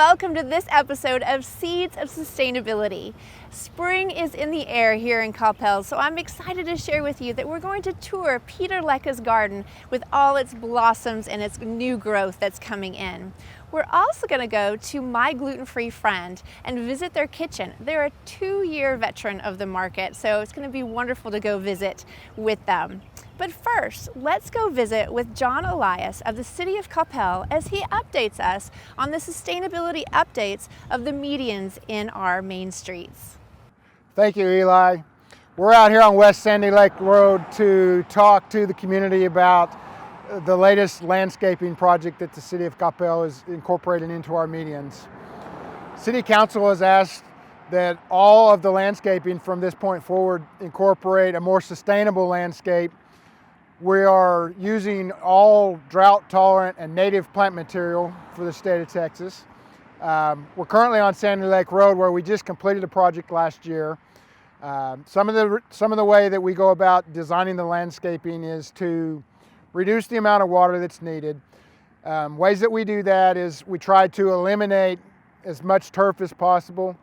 welcome to this episode of Seeds of Sustainability. Spring is in the air here in Coppell, so I'm excited to share with you that we're going to tour Peter Lecka's garden with all its blossoms and its new growth that's coming in. We're also going to go to My GlutenFree Friend and visit their kitchen. They're a 2-year veteran of the market, so it's going to be wonderful to go visit with them. But first, let's go visit with John Elias of the City of Coppell as he updates us on the sustainability updates of the medians in our main streets. Thank you, Eli. We're out here on West Sandy Lake Road to talk to the community about the latest landscaping project that the City of Coppell is incorporating into our medians. City Council has asked that all of the landscaping from this point forward incorporate a more sustainable landscape. We are using all drought-tolerant and native plant material for the state of Texas. We're currently on Sandy Lake Road where we just completed a project last year. Some of the way that we go about designing the landscaping is to reduce the amount of water that's needed. Ways that we do that is we try to eliminate as much turf as possible.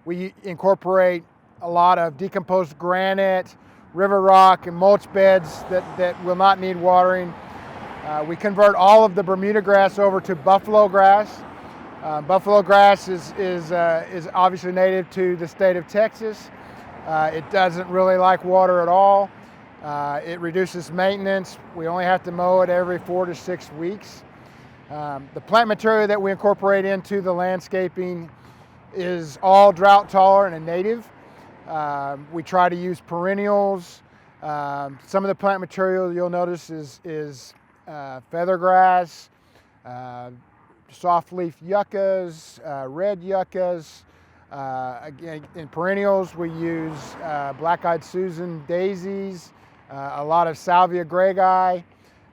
We incorporate a lot of decomposed granite, river rock, and mulch beds that will not need watering. We convert all of the Bermuda grass over to buffalo grass. Buffalo grass is obviously native to the state of Texas. It doesn't really like water at all. It reduces maintenance. We only have to mow it every 4 to 6 weeks. The plant material that we incorporate into the landscaping is all drought tolerant and native. We try to use perennials. Some of the plant material you'll notice is feathergrass, softleaf yuccas, red yuccas. Again, in perennials we use black-eyed Susan daisies, a lot of Salvia greggii.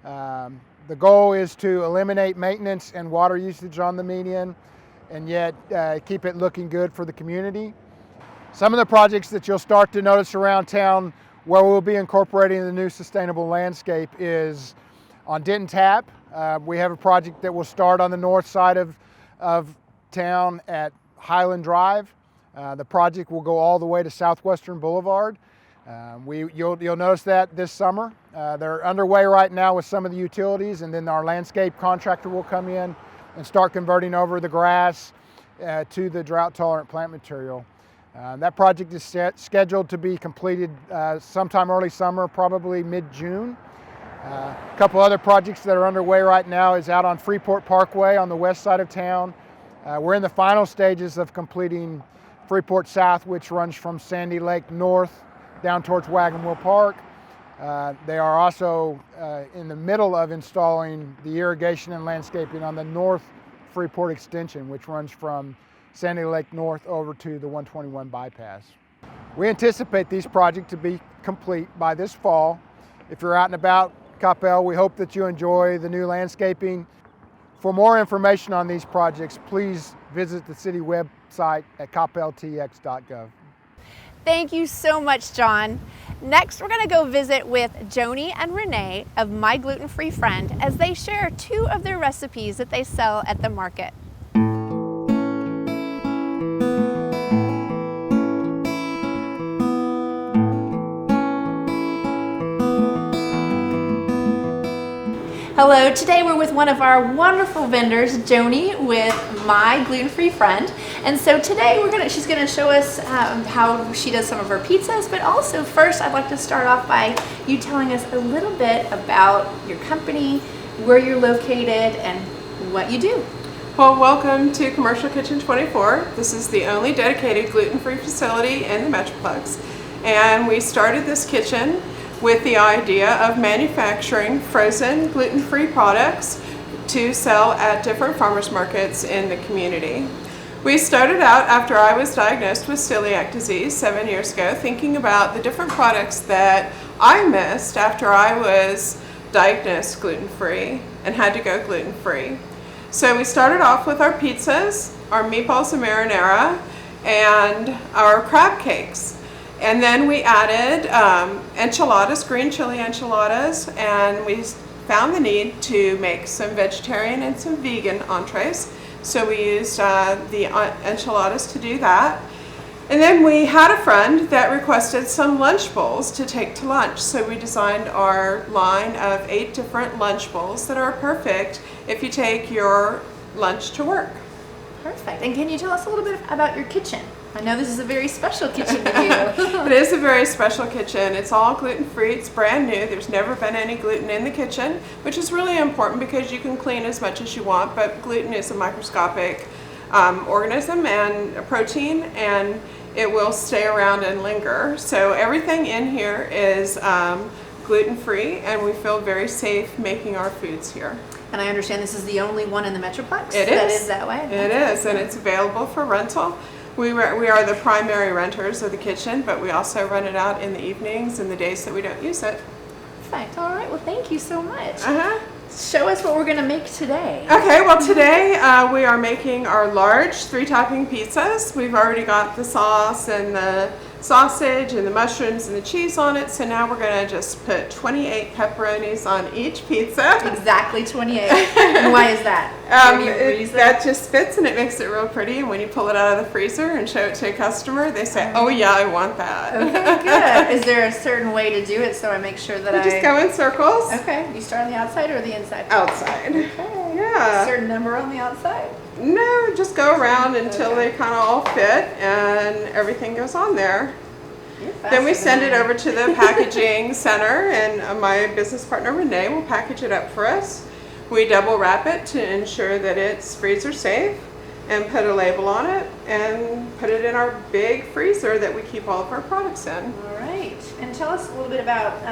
The goal is to eliminate maintenance and water usage on the median and yet keep it looking good for the community. Some of the projects that you'll start to notice around town where we'll be incorporating the new sustainable landscape is on Denton Tap. We have a project that will start on the north side of town at Highland Drive. The project will go all the way to Southwestern Boulevard. You'll notice that this summer. They're underway right now with some of the utilities, and then our landscape contractor will come in and start converting over the grass to the drought-tolerant plant material. That project is scheduled to be completed sometime early summer, probably mid-June. A couple other projects that are underway right now is out on Freeport Parkway on the west side of town. We're in the final stages of completing Freeport South, which runs from Sandy Lake north down towards Wagon Wheel Park. They are also in the middle of installing the irrigation and landscaping on the North Freeport extension, which runs from Sandy Lake north over to the 121 bypass. We anticipate these projects to be complete by this fall. If you're out and about Coppell, we hope that you enjoy the new landscaping. For more information on these projects, please visit the city website at coppelltx.gov. Thank you so much, John. Next, we're going to go visit with Joni and Renee of My GlutenFree Friend as they share 2 of their recipes that they sell at the market. Hello, today we're with one of our wonderful vendors, Joni with My GlutenFree Friend. And so today she's gonna show us how she does some of her pizzas, but also first I'd like to start off by you telling us a little bit about your company, where you're located, and what you do. Well, welcome to Commercial Kitchen 24. This is the only dedicated gluten-free facility in the Metroplex. And we started this kitchen with the idea of manufacturing frozen gluten-free products to sell at different farmers markets in the community. We started out after I was diagnosed with celiac disease 7 years ago, thinking about the different products that I missed after I was diagnosed gluten-free and had to go gluten-free. So we started off with our pizzas, our meatballs and marinara, and our crab cakes. And then we added enchiladas, green chili enchiladas, and we found the need to make some vegetarian and some vegan entrees. So we used the enchiladas to do that. And then we had a friend that requested some lunch bowls to take to lunch. So we designed our line of 8 different lunch bowls that are perfect if you take your lunch to work. Perfect. And can you tell us a little bit about your kitchen? I know this is a very special kitchen to you. It is a very special kitchen. It's all gluten-free. It's brand new. There's never been any gluten in the kitchen, which is really important because you can clean as much as you want, but gluten is a microscopic organism and a protein, and it will stay around and linger. So everything in here is gluten-free, and we feel very safe making our foods here. And I understand this is the only one in the Metroplex It that is. is that way? It is, and it's available for rental. We are the primary renters of the kitchen, but we also rent it out in the evenings and the days that we don't use it. Perfect. All right. Well, thank you so much. Show us what we're going to make today. Okay, well today we are making our large 3-topping pizzas. We've already got the sauce and the sausage and the mushrooms and the cheese on it, so now we're going to just put 28 pepperonis on each pizza. Exactly 28. And why is that? That just fits and it makes it real pretty, and when you pull it out of the freezer and show it to a customer, they say, oh yeah, I want that. Okay, good. Is there a certain way to do it so I make sure that I just go in circles. Okay, you start on the outside or the inside? Outside. Okay. Yeah. A certain number on the outside? No, just go around until they kind of all fit and everything goes on there. Then we send it over to the packaging center, and my business partner Renee will package it up for us. We double wrap it to ensure that it's freezer safe and put a label on it and put it in our big freezer that we keep all of our products in. All right. And tell us a little bit about,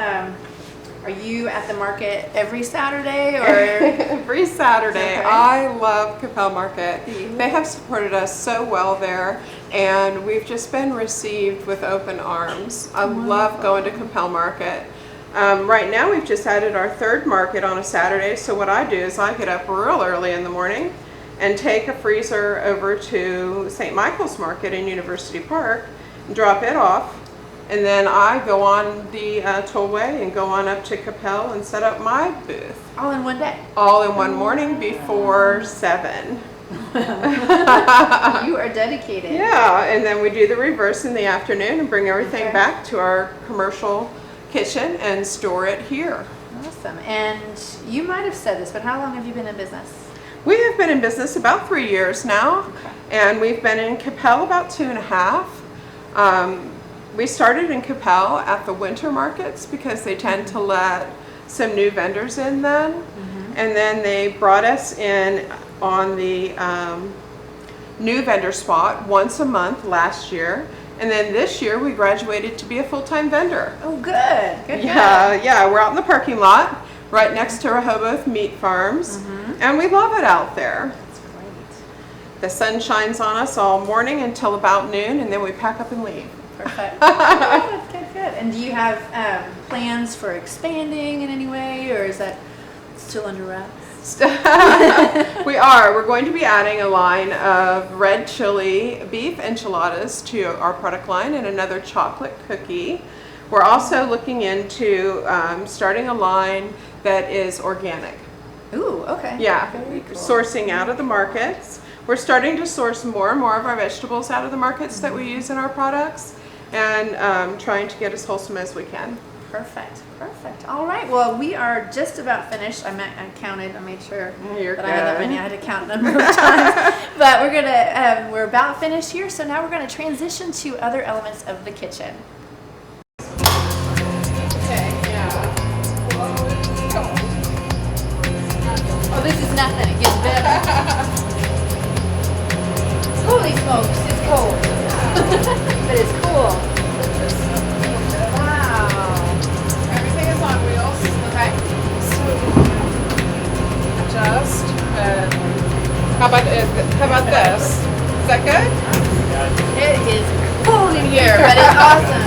are you at the market every Saturday or? Every Saturday. Okay. I love Coppell Market. They have supported us so well there, and we've just been received with open arms. I love going to Coppell Market. Right now we've just added our 3rd market on a Saturday, so what I do is I get up real early in the morning and take a freezer over to St. Michael's Market in University Park, drop it off, and then I go on the tollway and go on up to Coppell and set up my booth. All in one day? All in one morning before 7. You are dedicated. Yeah, and then we do the reverse in the afternoon and bring everything back to our commercial kitchen and store it here. Awesome. And you might have said this, but how long have you been in business? We have been in business about 3 years now, and we've been in Coppell about 2.5. We started in Coppell at the winter markets because they tend to let some new vendors in then. And then they brought us in on the new vendor spot once a month last year. And then this year we graduated to be a full-time vendor. Oh, good. Good. Yeah, we're out in the parking lot right next to Rehoboth Meat Farms, and we love it out there. That's great. The sun shines on us all morning until about noon, and then we pack up and leave. Perfect. Good. And do you have plans for expanding in any way, or is that still under wraps? We're going to be adding a line of red chili beef enchiladas to our product line and another chocolate cookie. We're also looking into starting a line that is organic. Ooh, okay. Yeah, very cool. Sourcing out of the markets. We're starting to source more and more of our vegetables out of the markets that we use in our products, and trying to get as wholesome as we can. Perfect. All right. Well, we are just about finished. I counted. I made sure You're that good. I had that many. I had to count a number of times. But we're about finished here. So now we're gonna transition to other elements of the kitchen. Okay. Yeah. Oh, this is nothing. It gets better. Holy smokes! It's cold, but it's cool. Everything is on wheels. Okay. Just how about this? Is that good? It is cold in here, but it's awesome.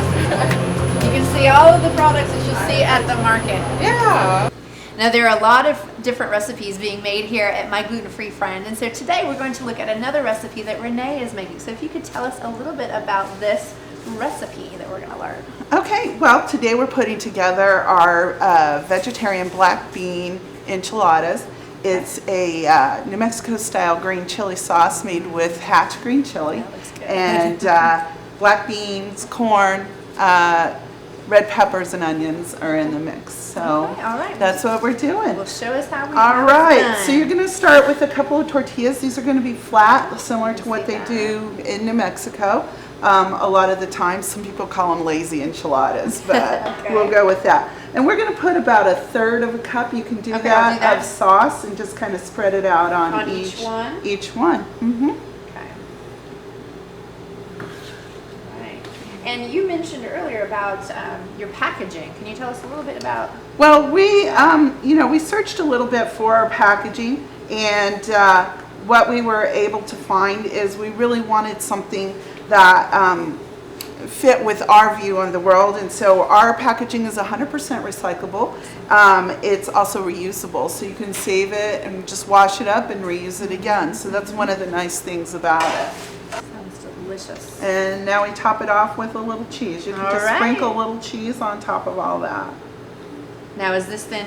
You can see all of the products that you'll see at the market. Yeah. Now there are a lot of different recipes being made here at My GlutenFree Friend, and so today we're going to look at another recipe that Renee is making. So if you could tell us a little bit about this recipe that we're going to learn. Okay, well today we're putting together our vegetarian black bean enchiladas, It's a New Mexico style green chili sauce made with hatch green chili. That looks good. And black beans, corn, red peppers, and onions are in the mix. So Okay, all right. that's what we're doing. Well, show us how we All it's right, done. so you're going to start with a couple of tortillas. These are going to be flat, similar to what see they that. do in New Mexico. A lot of the time, some people call them lazy enchiladas, but Okay. we'll go with that. And we're going to put about a third of a cup. You can do, Okay, I'll do that. of sauce and just kind of spread it out on each one? Each one. Mm-hmm. Okay. Right. And you mentioned earlier about your packaging. Can you tell us a little bit about? Well, we searched a little bit for our packaging, and what we were able to find is we really wanted something that fit with our view on the world, and so our packaging is 100% recyclable. It's also reusable, so you can save it and just wash it up and reuse it again. So that's one of the nice things about it. Sounds delicious. And now we top it off with a little cheese. You can All just right. sprinkle a little cheese on top of all that. Now, is this then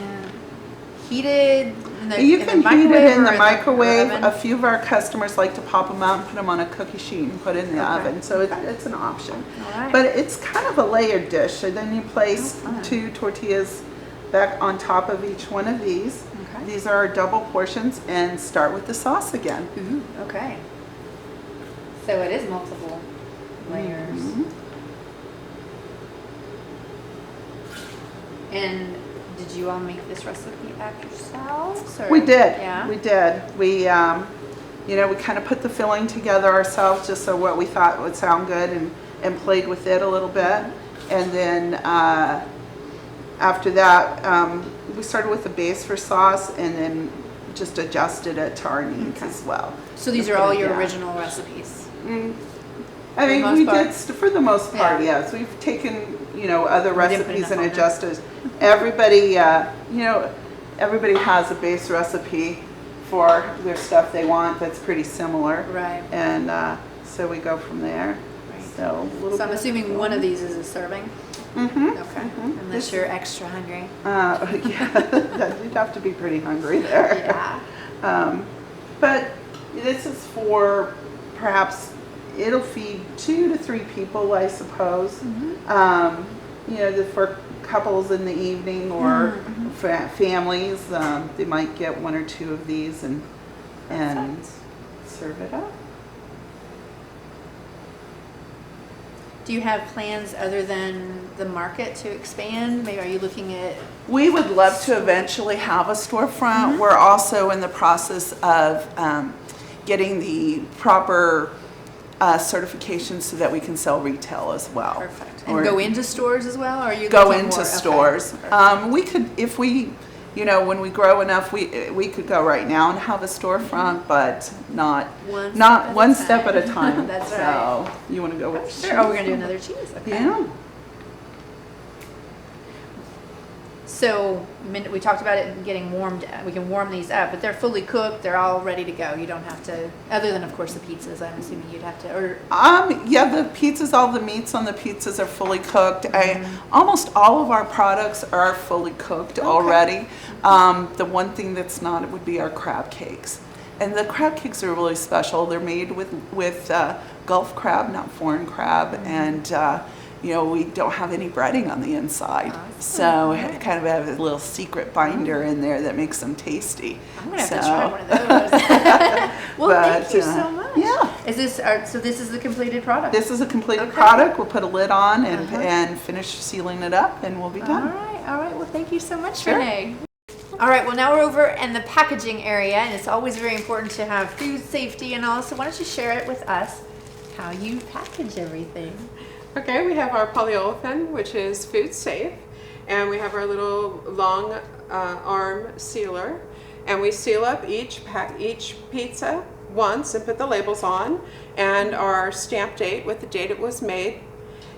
heated in the You in can the heat microwave it in or the microwave. oven? A few of our customers like to pop them out and put them on a cookie sheet and put it in the Okay. oven. So it's an option. All right. But it's kind of a layered dish. So then you place Oh, fun. 2 tortillas back on top of each one of these. Okay. These are our double portions, and start with the sauce again. Ooh, okay. So it is multiple layers. Mhm. And did you all make this recipe back yourselves? Or? We did. Yeah. We did. We we kind of put the filling together ourselves just so what we thought would sound good, and played with it a little bit. And then after that, we started with the base for sauce, and then just adjusted it to our needs Okay. as well. So these We are put all it your down. original recipes? I mean, most we part? did, for the most part, Yeah. yes. We've taken, other We didn't put recipes enough and on there. adjusted. Everybody, everybody has a base recipe for their stuff they want that's pretty similar. Right. And so we go from there. Right. So, a little So I'm bit assuming one of these is a serving? Mm-hmm. Okay. Unless you're extra hungry. Yeah, you'd have to be pretty hungry there. Yeah. But this is for perhaps it'll feed 2 to 3 people, I suppose. For couples in the evening or families, they might get 1 or 2 of these and Perfect. serve it up. Do you have plans other than the market to expand? Maybe are you looking at? We would love to eventually have a storefront. We're also in the process of getting the proper certifications so that we we can sell retail as well. Perfect. And Or go into stores as well? Or are you go looking into more? Okay. stores. Perfect. We could, if we, when we grow enough, we could go right now and have a storefront, but not one step at a time. That's so right. you want to go with Sure. Oh, we're gonna do another cheese. Okay. Yeah. So we talked about it getting warmed. We can warm these up, but they're fully cooked. They're all ready to go. You don't have to, other than of course the pizzas. I'm assuming you'd have to. Or Yeah, the pizzas, all the meats on the pizzas are fully cooked. Almost all of our products are fully cooked already. The one thing that's not would be our crab cakes. And the crab cakes are really special. They're made with Gulf crab, not foreign crab, and we don't have any breading on the inside. So it kind of have a little secret binder in there that makes them tasty. I'm gonna have to try one of those. Well, But, thank you so much. yeah. Is this so? This is the completed product. This is a completed Okay. product. We'll put a lid on and finish sealing it up, and we'll be All done. right. All right. Well, thank you so much, Sure. Renee. All right, well now we're over in the packaging area, and it's always very important to have food safety and all, so why don't you share it with us, how you package everything. Okay, we have our polyolefin, which is food safe, and we have our little long arm sealer, and we seal up each pizza once and put the labels on, and our stamp date with the date it was made,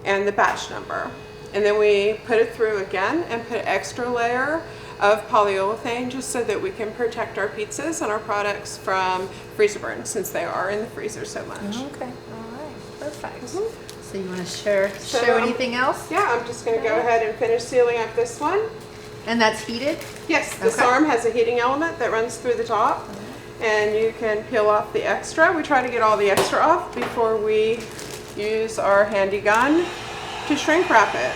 and the batch number. And then we put it through again and put an extra layer of polyolefin just so that we can protect our pizzas and our products from freezer burn, since they are in the freezer so much. Okay, all right, perfect. So you want to show So, anything else? Yeah, I'm just going to go ahead and finish sealing up this one. And that's heated? Yes, this arm has a heating element that runs through the top, and you can peel off the extra. We try to get all the extra off before we use our handy gun to shrink wrap it.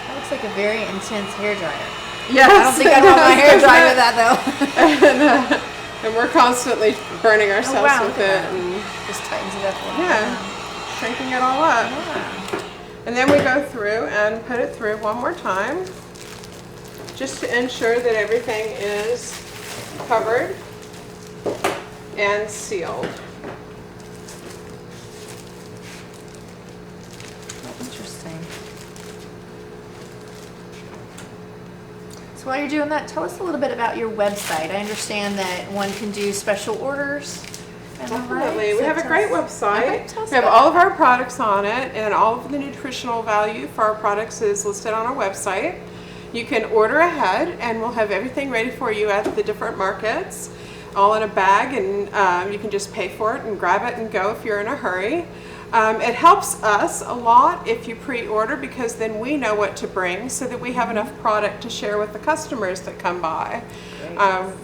That looks like a very intense hairdryer. Yes. I don't think I'd want my hair dry with that though. And we're constantly burning ourselves with it. And just tightens it up a little yeah, bit. shrinking it all up. Yeah. And then we go through and put it through one more time, just to ensure that everything is covered and sealed. Interesting. So while you're doing that, tell us a little bit about your website. I understand that one can do special orders. Definitely. We have a great website. Okay, we have all of our products on it, and all of the nutritional value for our products is listed on our website. You can order ahead, and we'll have everything ready for you at the different markets, all in a bag, and you can just pay for it and grab it and go if you're in a hurry. It helps us a lot if you pre-order, because then we know what to bring so that we have enough product to share with the customers that come by.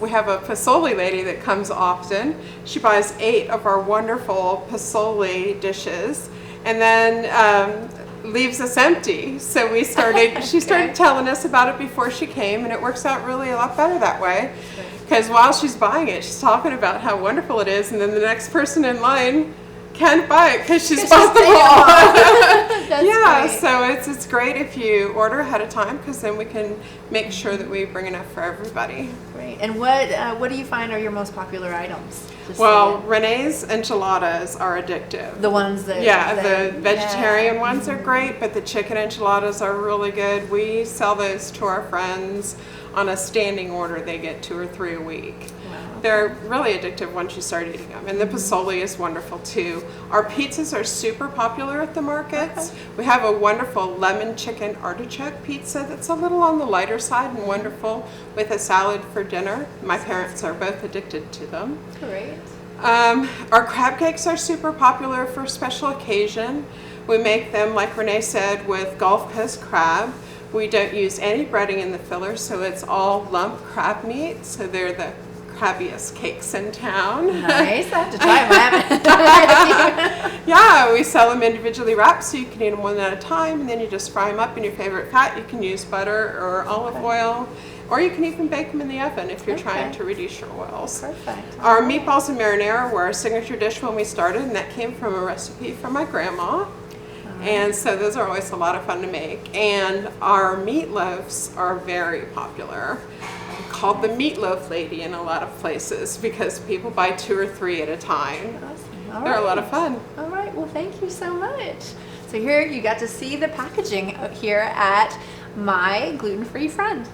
We have a Pasoli lady that comes often. She buys 8 of our wonderful Pasoli dishes and then leaves us empty. So she started telling us about it before she came, and it works out really a lot better that way. Because while she's buying it, she's talking about how wonderful it is, and then the next person in line can't buy it because she's bought them all. Yeah, great. So it's great if you order ahead of time, because then we can make sure that we bring enough for everybody. Great. And what do you find are your most popular items? Well, Renee's enchiladas are addictive. The ones that... the vegetarian ones are great, but the chicken enchiladas are really good. We sell those to our friends on a standing order. They get 2 or 3 a week. Wow. They're really addictive once you start eating them. And the Pasoli is wonderful too. Our pizzas are super popular at the markets. Okay. We have a wonderful lemon chicken artichoke pizza that's a little on the lighter side and wonderful, with a salad for dinner. My parents are both addicted to them. Great. Our crab cakes are super popular for special occasion. We make them, like Renee said, with Gulf Coast crab. We don't use any breading in the filler, so it's all lump crab meat. So they're the crabbiest cakes in town. Nice. I have to try them. Yeah, we sell them individually wrapped, so you can eat them one at a time, and then you just fry them up in your favorite fat. You can use butter or olive oil, or you can even bake them in the oven if you're trying to reduce your oils. Perfect. Our meatballs and marinara were our signature dish when we started, and that came from a recipe from my grandma. And so those are always a lot of fun to make. And our meatloafs are very popular. Called the meatloaf lady in a lot of places, because people buy 2 or 3 at a time. Awesome. They're a lot of fun. All right. Well, thank you so much. So here you got to see the packaging here at my gluten-free friend.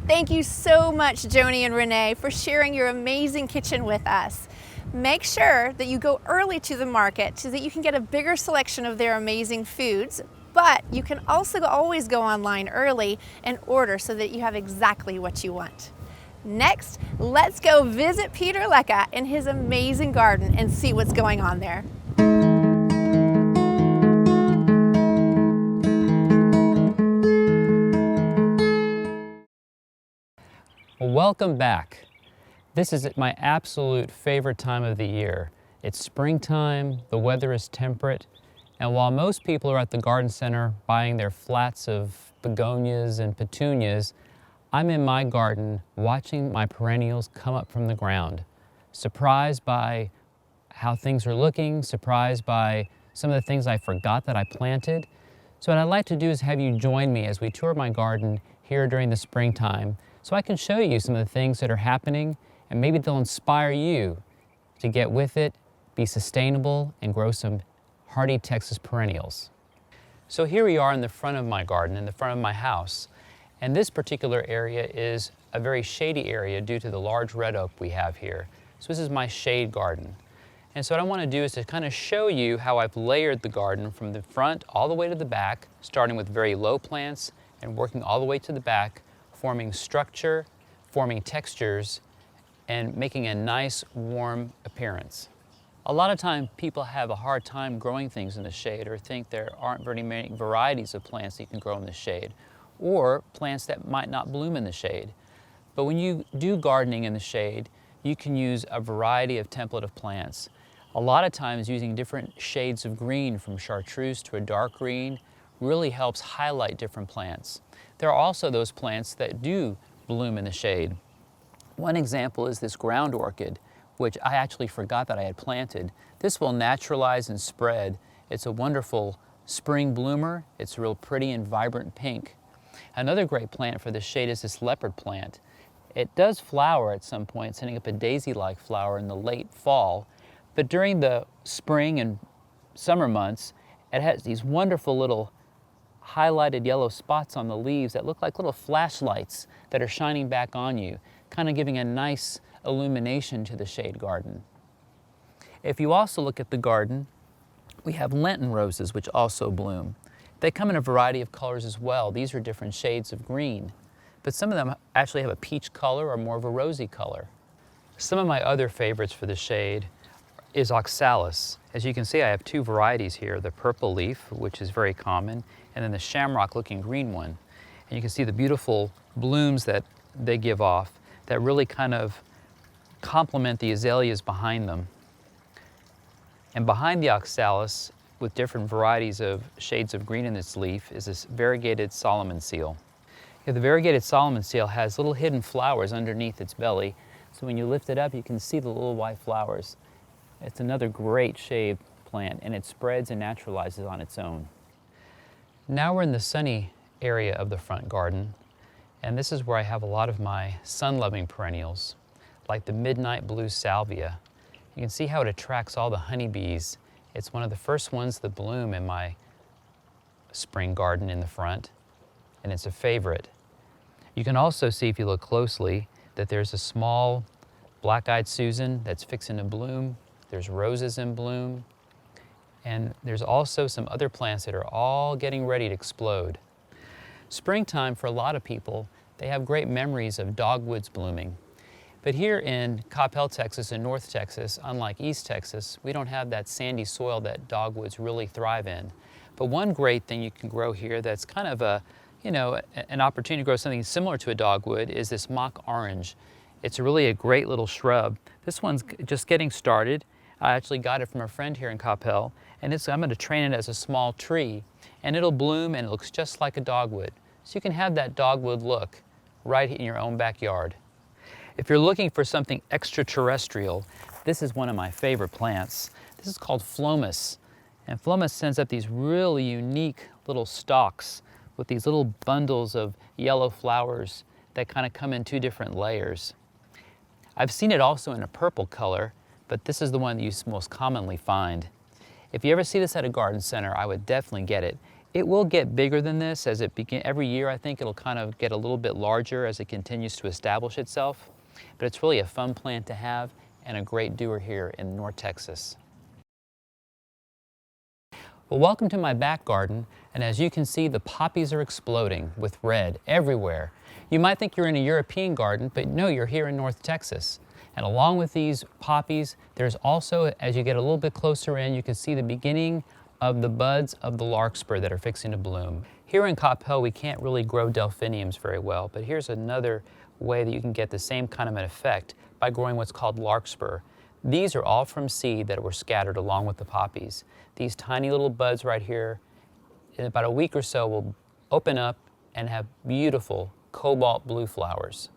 Thank you so much, Joni and Renee, for sharing your amazing kitchen with us. Make sure that you go early to the market so that you can get a bigger selection of their amazing foods, but you can also always go online early and order so that you have exactly what you want. Next, let's go visit Peter Lecca in his amazing garden and see what's going on there. Well, welcome back. This is my absolute favorite time of the year. It's springtime, the weather is temperate, and while most people are at the garden center buying their flats of begonias and petunias, I'm in my garden watching my perennials come up from the ground, surprised by how things are looking, surprised by some of the things I forgot that I planted. So what I'd like to do is have you join me as we tour my garden here during the springtime, so I can show you some of the things that are happening, and maybe they'll inspire you to get with it, be sustainable, and grow some hardy Texas perennials. So here we are in the front of my garden, in the front of my house, and this particular area is a very shady area due to the large red oak we have here. So this is my shade garden. And so what I want to do is to kind of show you how I've layered the garden from the front all the way to the back, starting with very low plants and working all the way to the back, forming structure, forming textures, and making a nice warm appearance. A lot of times people have a hard time growing things in the shade or think there aren't very many varieties of plants that you can grow in the shade. or plants that might not bloom in the shade. But when you do gardening in the shade, you can use a variety of template of plants. A lot of times using different shades of green, from chartreuse to a dark green, really helps highlight different plants. There are also those plants that do bloom in the shade. One example is this ground orchid, which I actually forgot that I had planted. This will naturalize and spread. It's a wonderful spring bloomer. It's real pretty and vibrant pink. Another great plant for the shade is this leopard plant. It does flower at some point, sending up a daisy-like flower in the late fall, but during the spring and summer months, it has these wonderful little highlighted yellow spots on the leaves that look like little flashlights that are shining back on you, kind of giving a nice illumination to the shade garden. If you also look at the garden, we have Lenten roses, which also bloom. They come in a variety of colors as well. These are different shades of green, but some of them actually have a peach color or more of a rosy color. Some of my other favorites for the shade is oxalis. As you can see, I have two varieties here, the purple leaf, which is very common, and then the shamrock looking green one. And you can see the beautiful blooms that they give off that really kind of complement the azaleas behind them. And behind the oxalis, with different varieties of shades of green in its leaf, is this variegated Solomon seal. The variegated Solomon seal has little hidden flowers underneath its belly, so when you lift it up, you can see the little white flowers. It's another great shade plant, and it spreads and naturalizes on its own. Now we're in the sunny area of the front garden, and this is where I have a lot of my sun-loving perennials, like the midnight blue salvia. You can see how it attracts all the honeybees. It's one of the first ones that bloom in my spring garden in the front, and it's a favorite. You can also see, if you look closely, that there's a small black-eyed Susan that's fixing to bloom. There's roses in bloom, and there's also some other plants that are all getting ready to explode. Springtime, for a lot of people, they have great memories of dogwoods blooming. But here in Coppell, Texas, and North Texas, unlike East Texas, we don't have that sandy soil that dogwoods really thrive in. But one great thing you can grow here that's kind of an opportunity to grow something similar to a dogwood is this mock orange. It's really a great little shrub. This one's just getting started. I actually got it from a friend here in Coppell, and I'm going to train it as a small tree, and it'll bloom and it looks just like a dogwood. So you can have that dogwood look right in your own backyard. If you're looking for something extraterrestrial, this is one of my favorite plants. This is called Phloem Asst, and Phloem Asst sends up these really unique little stalks with these little bundles of yellow flowers that kind of come in two different layers. I've seen it also in a purple color, but this is the one that you most commonly find. If you ever see this at a garden center, I would definitely get it. It will get bigger than this as it begins. Every year, I think it'll kind of get a little bit larger as it continues to establish itself. But it's really a fun plant to have and a great doer here in North Texas. Well, welcome to my back garden, and as you can see, the poppies are exploding with red everywhere. You might think you're in a European garden, but no, you're here in North Texas. And along with these poppies, there's also, as you get a little bit closer in, you can see the beginning of the buds of the larkspur that are fixing to bloom. Here in Coppell, we can't really grow delphiniums very well, but here's another way that you can get the same kind of an effect by growing what's called larkspur. These are all from seed that were scattered along with the poppies. These tiny little buds right here, in about a week or so, will open up and have beautiful cobalt blue flowers.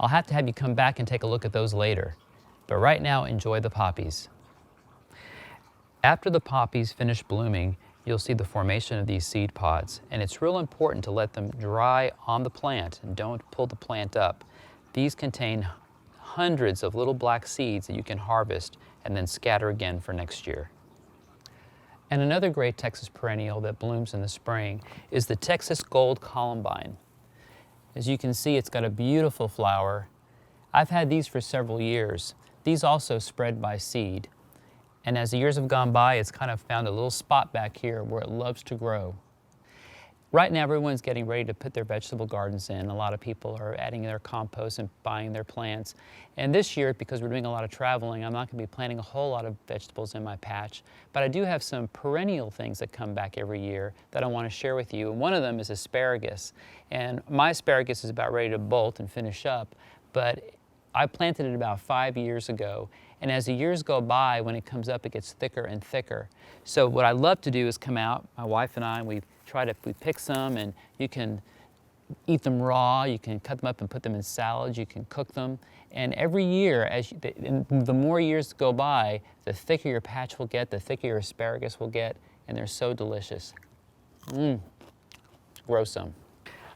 I'll have to have you come back and take a look at those later, but right now enjoy the poppies. After the poppies finish blooming, you'll see the formation of these seed pods, and it's real important to let them dry on the plant and don't pull the plant up. These contain hundreds of little black seeds that you can harvest and then scatter again for next year. And another great Texas perennial that blooms in the spring is the Texas Gold Columbine. As you can see, it's got a beautiful flower. I've had these for several years. These also spread by seed. And as the years have gone by, it's kind of found a little spot back here where it loves to grow. Right now, everyone's getting ready to put their vegetable gardens in. A lot of people are adding their compost and buying their plants. And this year, because we're doing a lot of traveling, I'm not going to be planting a whole lot of vegetables in my patch. But I do have some perennial things that come back every year that I want to share with you. And one of them is asparagus. And my asparagus is about ready to bolt and finish up. But I planted it about 5 years ago. And as the years go by, when it comes up, it gets thicker and thicker. So what I love to do is come out, my wife and I, we pick some, and you can eat them raw, you can cut them up and put them in salads, you can cook them. And every year, the more years go by, the thicker your patch will get, the thicker your asparagus will get, and they're so delicious. Grow some.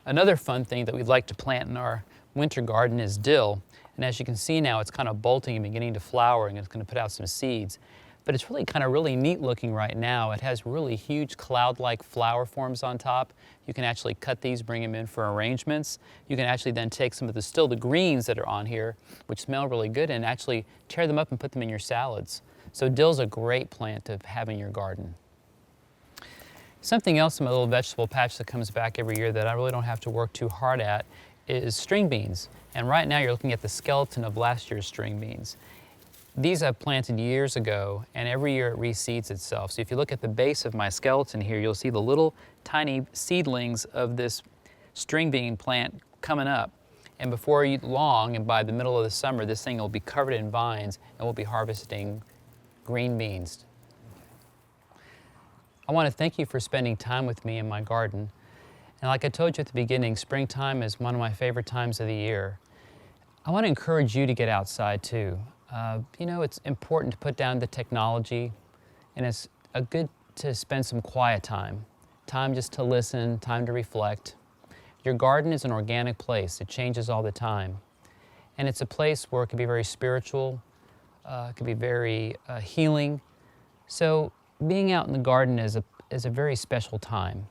Another fun thing that we'd like to plant in our winter garden is dill. And as you can see now, it's kind of bolting and beginning to flower, and it's going to put out some seeds. But it's really neat looking right now. It has really huge cloud-like flower forms on top. You can actually cut these, bring them in for arrangements. You can actually then take some of the greens that are on here, which smell really good, and actually tear them up and put them in your salads. So dill's a great plant to have in your garden. Something else in my little vegetable patch that comes back every year that I really don't have to work too hard at is string beans. And right now you're looking at the skeleton of last year's string beans. These I've planted years ago, and every year it reseeds itself. So if you look at the base of my skeleton here, you'll see the little tiny seedlings of this string bean plant coming up. And before long, and by the middle of the summer, this thing will be covered in vines, and we'll be harvesting green beans. I want to thank you for spending time with me in my garden. And like I told you at the beginning, springtime is one of my favorite times of the year. I want to encourage you to get outside too. You know, it's important to put down the technology, and it's good to spend some quiet time just to listen, time to reflect. Your garden is an organic place. It changes all the time. And it's a place where it can be very spiritual, it can be very healing. So being out in the garden is a very special time.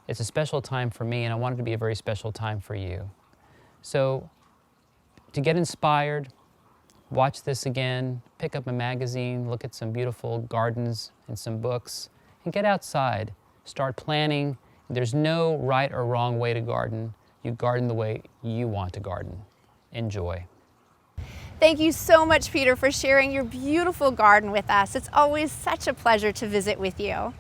It's a special time for me, and I want it to be a very special time for you. So to get inspired, watch this again, pick up a magazine, look at some beautiful gardens and some books, and get outside. Start planning. There's no right or wrong way to garden. You garden the way you want to garden. Enjoy. Thank you so much, Peter, for sharing your beautiful garden with us. It's always such a pleasure to visit with you.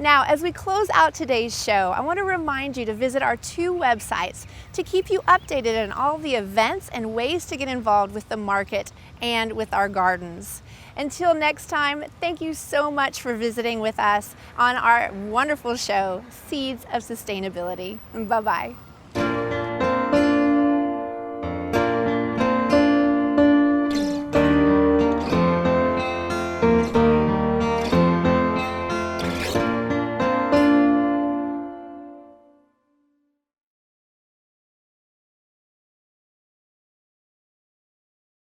Now, as we close out today's show, I want to remind you to visit our 2 websites to keep you updated on all the events and ways to get involved with the market and with our gardens. Until next time, thank you so much for visiting with us on our wonderful show, Seeds of Sustainability. Bye-bye.